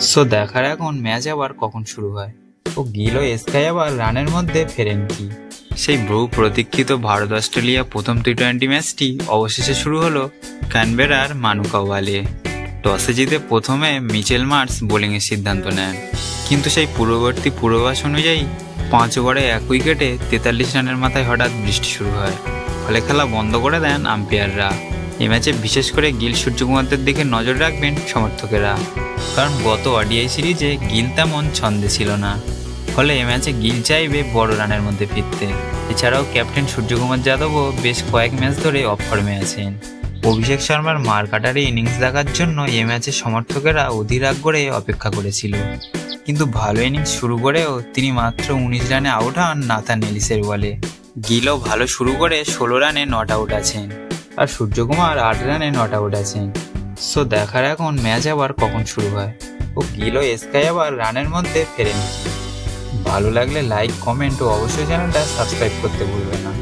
So দেখার এখন match আবার কখন শুরু হয় ও গিল ও স্কাই আবার রানের মধ্যে ফেরেন কি। সেই বহু প্রতীক্ষিত ভারত অস্ট্রেলিয়া প্রথম টি-20 ম্যাচটি অবশেষে শুরু হলো ক্যানবেরার মানুকাওয়ালে। টসে জিতে প্রথমে মিচেল মার্শ বোলিংয়ের সিদ্ধান্ত নেন, কিন্তু সেই পূর্ববর্তী পূর্বাভাস অনুযায়ী 5 ওভারে 1 উইকেটে 43 রানের মাথায় হঠাৎ বৃষ্টি শুরু হয়, ফলে খেলা বন্ধ করে দেন আম্পায়াররা। এই ম্যাচে বিশেষ করে গিল সূর্যকুমারদের দিকে নজর রাখবেন সমর্থকেরা, কারণ গত ওডিআই সিরিজে গিল তেমন ছন্দে ছিল না, ফলে এ ম্যাচে গিল চাইবে বড় রানের মধ্যে ফিরতে। এছাড়াও ক্যাপ্টেন সূর্যকুমার যাদবও বেশ কয়েক ম্যাচ ধরে অফ ফর্মে আছেন। অভিষেক শর্মার মার কাটারি ইনিংস দেখার জন্য এ ম্যাচে সমর্থকেরা অধীর আগ্রহে অপেক্ষা করেছিল, কিন্তু ভালো ইনিংস শুরু করেও তিনি মাত্র 19 রানে আউট হন নাথান এলিসের বলে। গিলও ভালো শুরু করে 16 রানে নট আউট আছেন, আর সূর্যকুমার 8 রানে নট আউট আছেন। সো দেখার এখন ম্যাচ আবার কখন শুরু হয় ও গিল ও স্কাই আবার রানের মধ্যে ফেরেন কি। ভালো লাগলে লাইক, কমেন্ট ও অবশ্যই চ্যানেলটা সাবস্ক্রাইব করতে ভুলবেন না।